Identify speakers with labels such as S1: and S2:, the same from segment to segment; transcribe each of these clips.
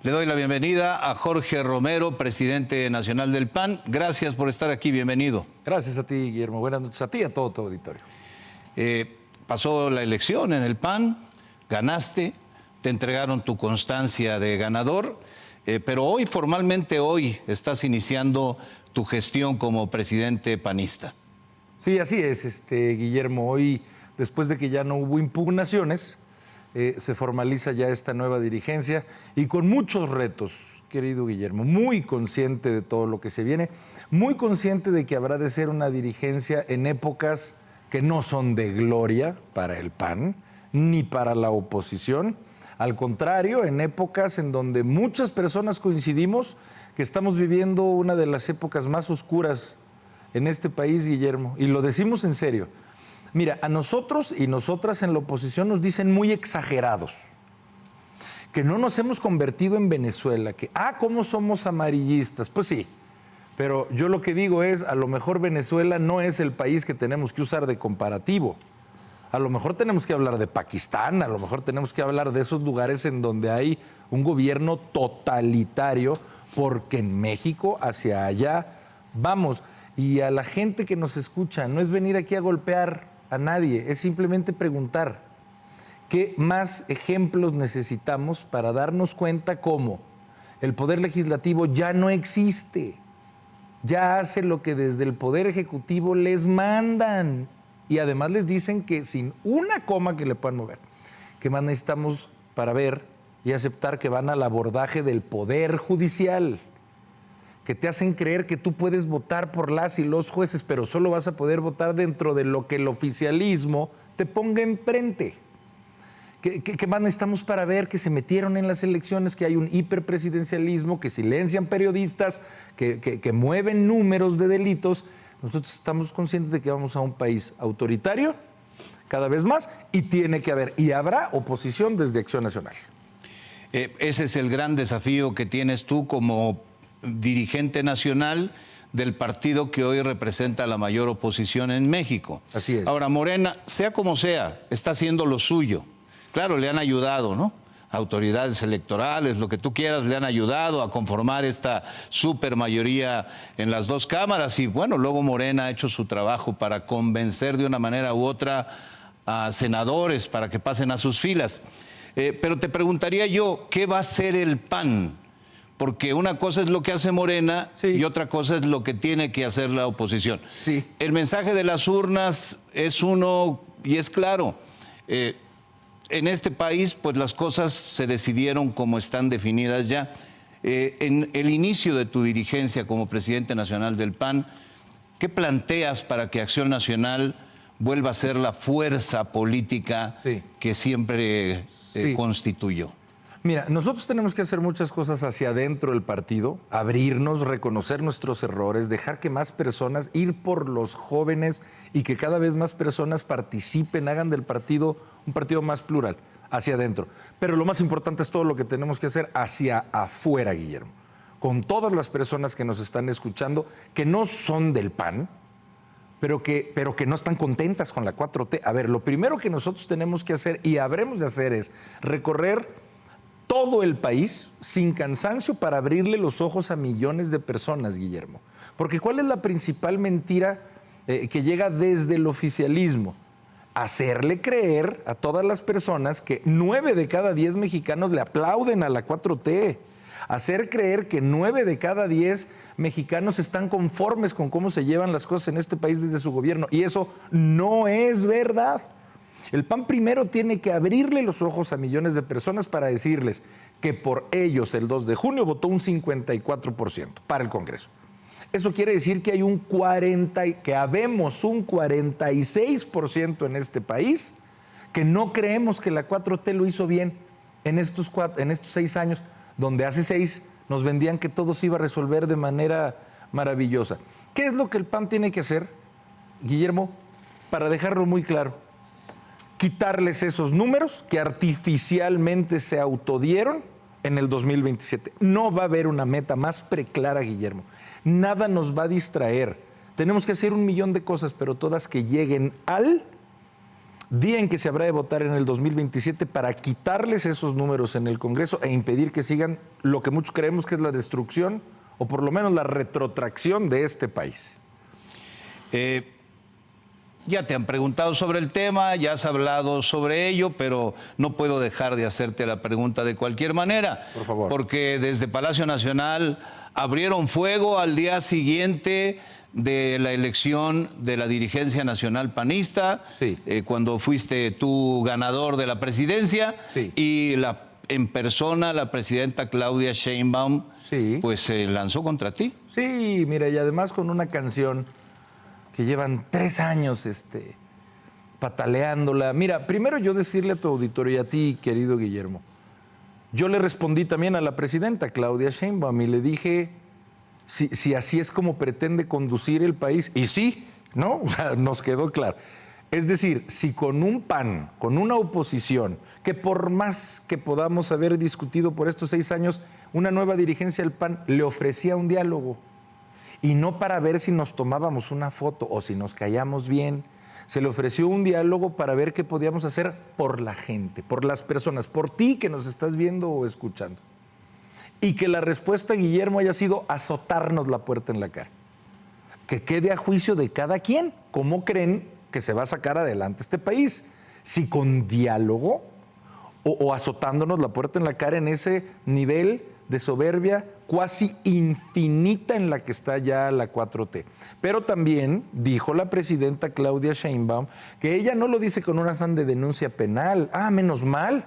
S1: Le doy la bienvenida a Jorge Romero, presidente nacional del PAN. Gracias por estar aquí, bienvenido.
S2: Gracias a ti, Guillermo. Buenas noches a ti y a todo tu auditorio.
S1: Pasó la elección en el PAN, ganaste, te entregaron tu constancia de ganador, pero hoy, formalmente hoy, estás iniciando tu gestión como presidente panista.
S2: Sí, así es, Guillermo. Hoy, después de que ya no hubo impugnaciones, se formaliza ya esta nueva dirigencia y con muchos retos, querido Guillermo, muy consciente de todo lo que se viene, muy consciente de que habrá de ser una dirigencia en épocas que no son de gloria para el PAN ni para la oposición. Al contrario, en épocas en donde muchas personas coincidimos que estamos viviendo una de las épocas más oscuras en este país, Guillermo, y lo decimos en serio. Mira, a nosotros y nosotras en la oposición nos dicen muy exagerados, que no nos hemos convertido en Venezuela, que, ¿cómo somos amarillistas? Pues sí, pero yo lo que digo es, a lo mejor Venezuela no es el país que tenemos que usar de comparativo. A lo mejor tenemos que hablar de Pakistán, a lo mejor tenemos que hablar de esos lugares en donde hay un gobierno totalitario, porque en México hacia allá vamos. Y a la gente que nos escucha, no es venir aquí a golpear a nadie, es simplemente preguntar qué más ejemplos necesitamos para darnos cuenta cómo el Poder Legislativo ya no existe, ya hace lo que desde el Poder Ejecutivo les mandan y además les dicen que sin una coma que le puedan mover. ¿Qué más necesitamos para ver y aceptar que van al abordaje del Poder Judicial? Que te hacen creer que tú puedes votar por las y los jueces, pero solo vas a poder votar dentro de lo que el oficialismo te ponga enfrente. ¿Qué más necesitamos para ver que se metieron en las elecciones, que hay un hiperpresidencialismo, que silencian periodistas, que mueven números de delitos? Nosotros estamos conscientes de que vamos a un país autoritario cada vez más y tiene que haber y habrá oposición desde Acción Nacional.
S1: Ese es el gran desafío que tienes tú como dirigente nacional del partido que hoy representa la mayor oposición en México.
S2: Así es.
S1: Ahora, Morena, sea como sea, está haciendo lo suyo. Claro, le han ayudado, ¿no? Autoridades electorales, lo que tú quieras, le han ayudado a conformar esta supermayoría en las dos cámaras y bueno, luego Morena ha hecho su trabajo para convencer de una manera u otra a senadores para que pasen a sus filas. Pero te preguntaría yo, ¿qué va a hacer el PAN? Porque una cosa es lo que hace Morena y otra cosa es lo que tiene que hacer la oposición.
S2: Sí.
S1: El mensaje de las urnas es uno y es claro. En este país, pues las cosas se decidieron como están definidas ya. En el inicio de tu dirigencia como presidente nacional del PAN, ¿qué planteas para que Acción Nacional vuelva a ser la fuerza política que siempre constituyó?
S2: Mira, nosotros tenemos que hacer muchas cosas hacia adentro del partido, abrirnos, reconocer nuestros errores, dejar que más personas, ir por los jóvenes y que cada vez más personas participen, hagan del partido un partido más plural, hacia adentro. Pero lo más importante es todo lo que tenemos que hacer hacia afuera, Guillermo, con todas las personas que nos están escuchando, que no son del PAN, pero que no están contentas con la 4T. A ver, lo primero que nosotros tenemos que hacer y habremos de hacer es recorrer todo el país sin cansancio para abrirle los ojos a millones de personas, Guillermo. Porque ¿cuál es la principal mentira que llega desde el oficialismo? Hacerle creer a todas las personas que 9 de cada 10 mexicanos le aplauden a la 4T. Hacer creer que 9 de cada 10 mexicanos están conformes con cómo se llevan las cosas en este país desde su gobierno. Y eso no es verdad. El PAN primero tiene que abrirle los ojos a millones de personas para decirles que por ellos el 2 de junio votó un 54% para el Congreso. Eso quiere decir que hay que habemos un 46% en este país que no creemos que la 4T lo hizo bien en estos 6 años, donde hace 6 nos vendían que todo se iba a resolver de manera maravillosa. ¿Qué es lo que el PAN tiene que hacer, Guillermo, para dejarlo muy claro? Quitarles esos números que artificialmente se autodieron en el 2027. No va a haber una meta más preclara, Guillermo. Nada nos va a distraer. Tenemos que hacer 1 millón de cosas, pero todas que lleguen al día en que se habrá de votar en el 2027 para quitarles esos números en el Congreso e impedir que sigan lo que muchos creemos que es la destrucción o por lo menos la retrotracción de este país.
S1: Ya te han preguntado sobre el tema, ya has hablado sobre ello, pero no puedo dejar de hacerte la pregunta de cualquier manera.
S2: Por favor.
S1: Porque desde Palacio Nacional abrieron fuego al día siguiente de la elección de la dirigencia nacional panista,
S2: Sí.
S1: Cuando fuiste tú ganador de la presidencia,
S2: Sí.
S1: y en persona la presidenta Claudia Sheinbaum
S2: Sí.
S1: pues se lanzó contra ti.
S2: Sí, mira, y además con una canción que llevan 3 años pataleándola. Mira, primero yo decirle a tu auditorio y a ti, querido Guillermo, yo le respondí también a la presidenta Claudia Sheinbaum y le dije si así es como pretende conducir el país. Y sí, ¿no? O sea, nos quedó claro. Es decir, si con un PAN, con una oposición, que por más que podamos haber discutido por estos 6 años, una nueva dirigencia del PAN le ofrecía un diálogo, y no para ver si nos tomábamos una foto o si nos callamos bien. Se le ofreció un diálogo para ver qué podíamos hacer por la gente, por las personas, por ti que nos estás viendo o escuchando. Y que la respuesta, Guillermo, haya sido azotarnos la puerta en la cara. Que quede a juicio de cada quien cómo creen que se va a sacar adelante este país. Si con diálogo o azotándonos la puerta en la cara en ese nivel de soberbia cuasi infinita en la que está ya la 4T. Pero también dijo la presidenta Claudia Sheinbaum que ella no lo dice con un afán de denuncia penal. Ah, menos mal.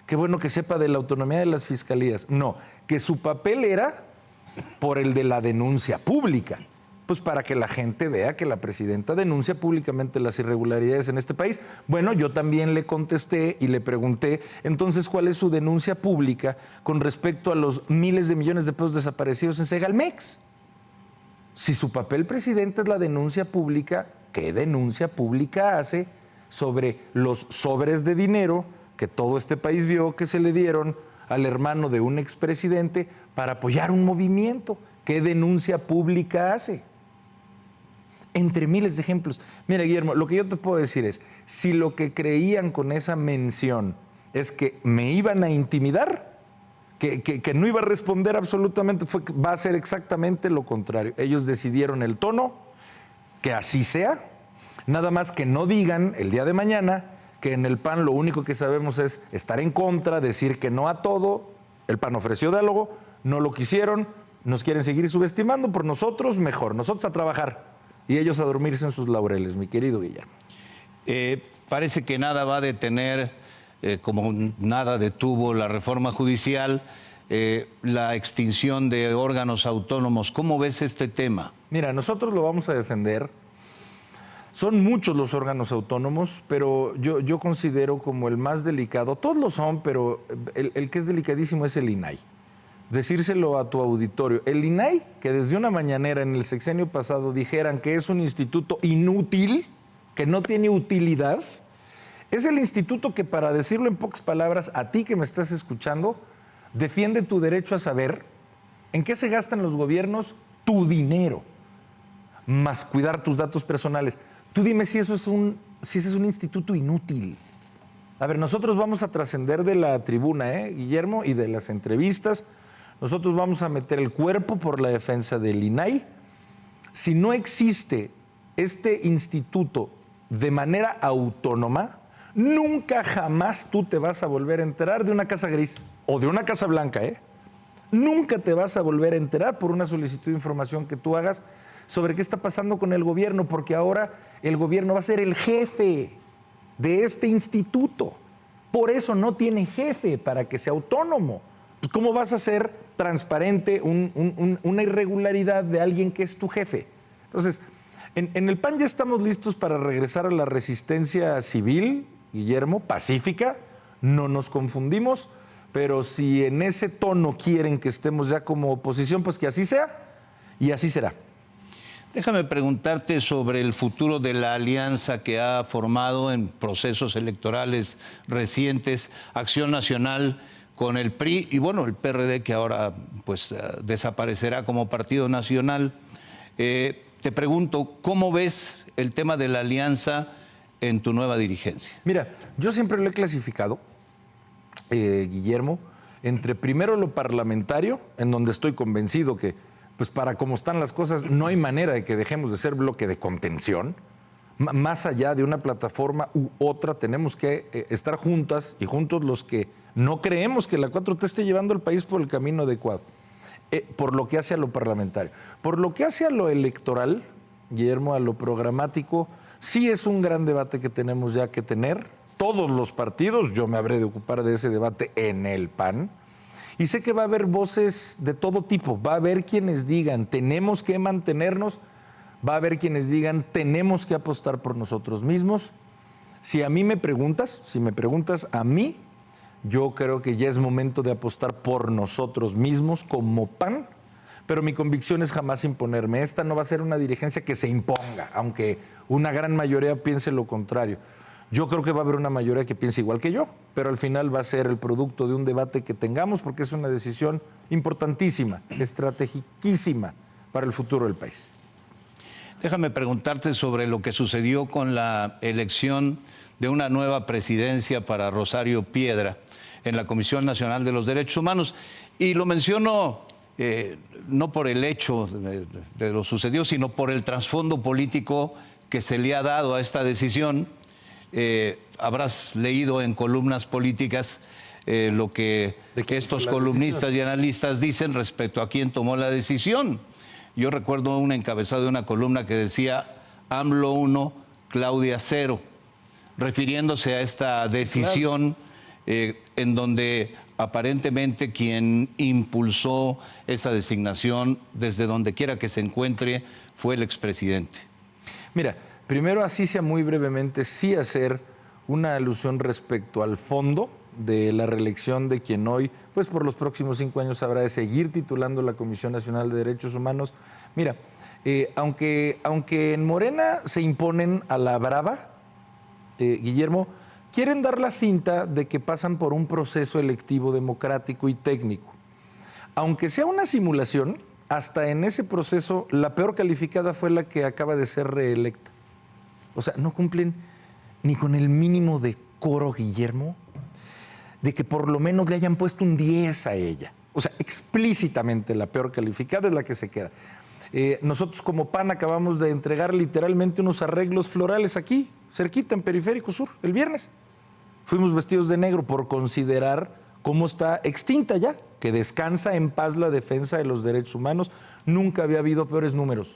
S2: Qué bueno que sepa de la autonomía de las fiscalías. No, que su papel era por el de la denuncia pública. Pues para que la gente vea que la presidenta denuncia públicamente las irregularidades en este país. Bueno, yo también le contesté y le pregunté, entonces, ¿cuál es su denuncia pública con respecto a los miles de millones de pesos desaparecidos en Segalmex? Si su papel, presidente, es la denuncia pública, ¿qué denuncia pública hace sobre los sobres de dinero que todo este país vio que se le dieron al hermano de un expresidente para apoyar un movimiento? ¿Qué denuncia pública hace? Entre miles de ejemplos. Mira, Guillermo, lo que yo te puedo decir es, si lo que creían con esa mención es que me iban a intimidar, que no iba a responder absolutamente, va a ser exactamente lo contrario. Ellos decidieron el tono, que así sea, nada más que no digan el día de mañana que en el PAN lo único que sabemos es estar en contra, decir que no a todo. El PAN ofreció diálogo, no lo quisieron, nos quieren seguir subestimando, por nosotros mejor, nosotros a trabajar. Y ellos a dormirse en sus laureles, mi querido Guillermo.
S1: Parece que nada va a detener, como nada detuvo la reforma judicial, la extinción de órganos autónomos. ¿Cómo ves este tema?
S2: Mira, nosotros lo vamos a defender. Son muchos los órganos autónomos, pero yo considero como el más delicado. Todos lo son, pero el que es delicadísimo es el INAI. Decírselo a tu auditorio. El INAI, que desde una mañanera en el sexenio pasado dijeran que es un instituto inútil, que no tiene utilidad, es el instituto que, para decirlo en pocas palabras, a ti que me estás escuchando, defiende tu derecho a saber en qué se gastan los gobiernos tu dinero, más cuidar tus datos personales. Tú dime si ese es un instituto inútil. A ver, nosotros vamos a trascender de la tribuna, Guillermo, y de las entrevistas. Nosotros vamos a meter el cuerpo por la defensa del INAI. Si no existe este instituto de manera autónoma, nunca jamás tú te vas a volver a enterar de una casa gris o de una casa blanca, Nunca te vas a volver a enterar por una solicitud de información que tú hagas sobre qué está pasando con el gobierno, porque ahora el gobierno va a ser el jefe de este instituto. Por eso no tiene jefe, para que sea autónomo. ¿Cómo vas a hacer transparente una irregularidad de alguien que es tu jefe? Entonces, en el PAN ya estamos listos para regresar a la resistencia civil, Guillermo, pacífica. No nos confundimos, pero si en ese tono quieren que estemos ya como oposición, pues que así sea y así será.
S1: Déjame preguntarte sobre el futuro de la alianza que ha formado en procesos electorales recientes Acción Nacional con el PRI y bueno, el PRD, que ahora pues desaparecerá como partido nacional. Te pregunto, ¿cómo ves el tema de la alianza en tu nueva dirigencia?
S2: Mira, yo siempre lo he clasificado, Guillermo, entre primero lo parlamentario, en donde estoy convencido que, pues para cómo están las cosas, no hay manera de que dejemos de ser bloque de contención. Más allá de una plataforma u otra, tenemos que estar juntas y juntos los que no creemos que la 4T esté llevando al país por el camino adecuado, por lo que hace a lo parlamentario. Por lo que hace a lo electoral, Guillermo, a lo programático, sí es un gran debate que tenemos ya que tener. Todos los partidos, yo me habré de ocupar de ese debate en el PAN, y sé que va a haber voces de todo tipo, va a haber quienes digan, tenemos que mantenernos, va a haber quienes digan, tenemos que apostar por nosotros mismos. Si me preguntas a mí, yo creo que ya es momento de apostar por nosotros mismos como PAN, pero mi convicción es jamás imponerme. Esta no va a ser una dirigencia que se imponga, aunque una gran mayoría piense lo contrario. Yo creo que va a haber una mayoría que piense igual que yo, pero al final va a ser el producto de un debate que tengamos porque es una decisión importantísima, estrategiquísima para el futuro del país.
S1: Déjame preguntarte sobre lo que sucedió con la elección de una nueva presidencia para Rosario Piedra en la Comisión Nacional de los Derechos Humanos. Y lo menciono no por el hecho de lo sucedido, sino por el trasfondo político que se le ha dado a esta decisión. Habrás leído en columnas políticas lo que estos columnistas y analistas dicen respecto a quién tomó la decisión. Yo recuerdo un encabezado de una columna que decía AMLO 1, Claudia 0, refiriéndose a esta decisión en donde aparentemente quien impulsó esa designación, desde donde quiera que se encuentre, fue el expresidente.
S2: Mira, primero, así sea muy brevemente, sí hacer una alusión respecto al fondo de la reelección de quien hoy, pues por los próximos 5 años habrá de seguir titulando la Comisión Nacional de Derechos Humanos. Mira, aunque en Morena se imponen a la brava, Guillermo, quieren dar la finta de que pasan por un proceso electivo democrático y técnico. Aunque sea una simulación, hasta en ese proceso la peor calificada fue la que acaba de ser reelecta. O sea, no cumplen ni con el mínimo decoro, Guillermo, de que por lo menos le hayan puesto un 10 a ella. O sea, explícitamente la peor calificada es la que se queda. Nosotros como PAN acabamos de entregar literalmente unos arreglos florales aquí, cerquita, en Periférico Sur, el viernes. Fuimos vestidos de negro por considerar cómo está extinta ya, que descansa en paz la defensa de los derechos humanos. Nunca había habido peores números.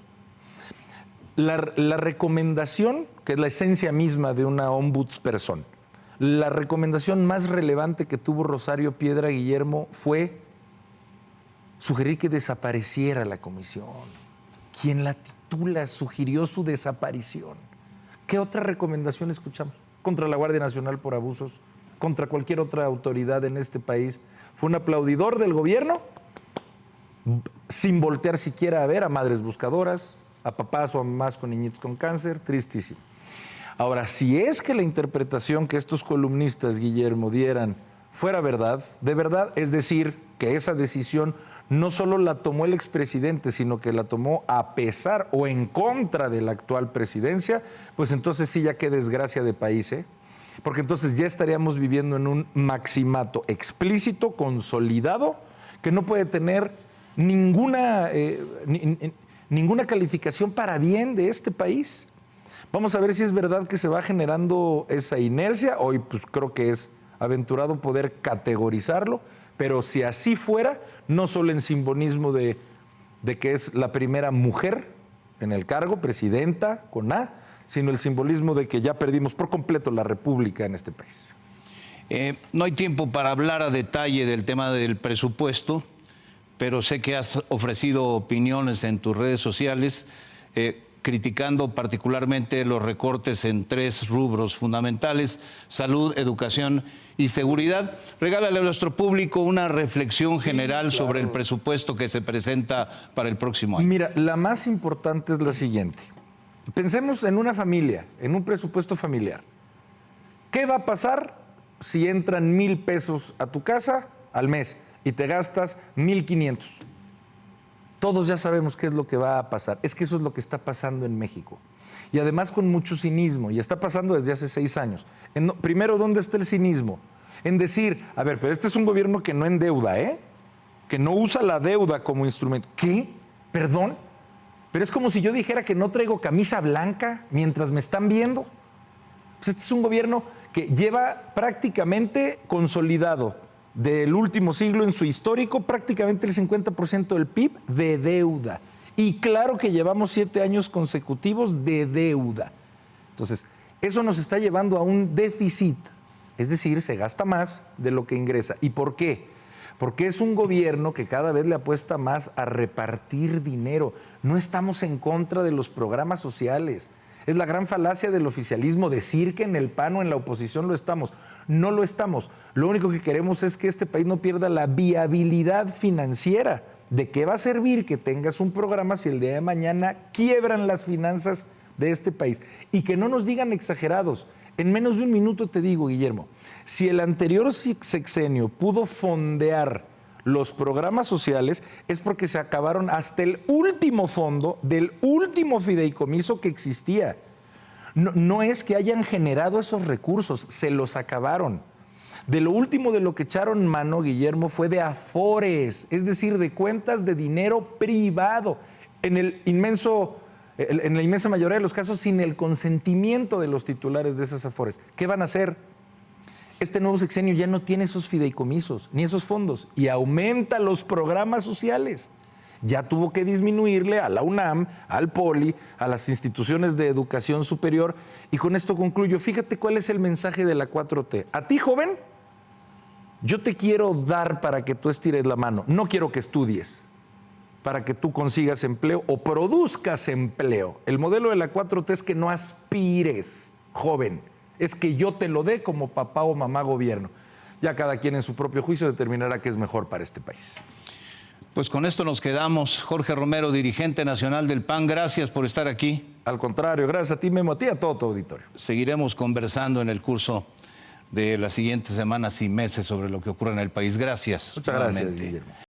S2: La recomendación, que es la esencia misma de una ombudsperson, la recomendación más relevante que tuvo Rosario Piedra, Guillermo, fue sugerir que desapareciera la comisión. Quien la titula sugirió su desaparición. ¿Qué otra recomendación escuchamos? Contra la Guardia Nacional por abusos, contra cualquier otra autoridad en este país. Fue un aplaudidor del gobierno, sin voltear siquiera a ver a madres buscadoras, a papás o a mamás con niñitos con cáncer, tristísimo. Ahora, si es que la interpretación que estos columnistas, Guillermo, dieran fuera verdad, de verdad, es decir, que esa decisión no solo la tomó el expresidente, sino que la tomó a pesar o en contra de la actual presidencia, pues entonces sí ya qué desgracia de país, ¿eh? Porque entonces ya estaríamos viviendo en un maximato explícito, consolidado, que no puede tener ninguna calificación para bien de este país. Vamos a ver si es verdad que se va generando esa inercia. Hoy pues creo que es aventurado poder categorizarlo, pero si así fuera, no solo en simbolismo de que es la primera mujer en el cargo, presidenta con A, sino el simbolismo de que ya perdimos por completo la república en este país.
S1: No hay tiempo para hablar a detalle del tema del presupuesto, pero sé que has ofrecido opiniones en tus redes sociales criticando particularmente los recortes en 3 rubros fundamentales: salud, educación y seguridad. Regálale a nuestro público una reflexión general sobre el presupuesto que se presenta para el próximo año.
S2: Mira, la más importante es la siguiente. Pensemos en una familia, en un presupuesto familiar. ¿Qué va a pasar si entran 1,000 pesos a tu casa al mes y te gastas 1,500? Todos ya sabemos qué es lo que va a pasar. Es que eso es lo que está pasando en México. Y además con mucho cinismo, y está pasando desde hace 6 años. Primero, ¿dónde está el cinismo? En decir, a ver, pero este es un gobierno que no endeuda, ¿eh? Que no usa la deuda como instrumento. ¿Qué? ¿Perdón? Pero es como si yo dijera que no traigo camisa blanca mientras me están viendo. Pues este es un gobierno que lleva prácticamente consolidado del último siglo en su histórico prácticamente el 50% del PIB de deuda. Y claro que llevamos 7 años consecutivos de deuda. Entonces, eso nos está llevando a un déficit. Es decir, se gasta más de lo que ingresa. ¿Y por qué? Porque es un gobierno que cada vez le apuesta más a repartir dinero. No estamos en contra de los programas sociales. Es la gran falacia del oficialismo decir que en el PAN o en la oposición lo estamos. No lo estamos. Lo único que queremos es que este país no pierda la viabilidad financiera. ¿De qué va a servir que tengas un programa si el día de mañana quiebran las finanzas de este país? Y que no nos digan exagerados. En menos de un minuto te digo, Guillermo, si el anterior sexenio pudo fondear los programas sociales es porque se acabaron hasta el último fondo del último fideicomiso que existía. No es que hayan generado esos recursos, se los acabaron. De lo último de lo que echaron mano, Guillermo, fue de afores, es decir, de cuentas de dinero privado, en la inmensa mayoría de los casos sin el consentimiento de los titulares de esas afores. ¿Qué van a hacer? Este nuevo sexenio ya no tiene esos fideicomisos ni esos fondos y aumenta los programas sociales. Ya tuvo que disminuirle a la UNAM, al POLI, a las instituciones de educación superior. Y con esto concluyo. Fíjate cuál es el mensaje de la 4T. A ti, joven, yo te quiero dar para que tú estires la mano. No quiero que estudies para que tú consigas empleo o produzcas empleo. El modelo de la 4T es que no aspires, joven. Es que yo te lo dé como papá o mamá gobierno. Ya cada quien en su propio juicio determinará qué es mejor para este país.
S1: Pues con esto nos quedamos. Jorge Romero, dirigente nacional del PAN, gracias por estar aquí.
S2: Al contrario, gracias a ti, Memo, a ti y a todo tu auditorio.
S1: Seguiremos conversando en el curso de las siguientes semanas y meses sobre lo que ocurre en el país. Gracias.
S2: Muchas gracias, Guillermo.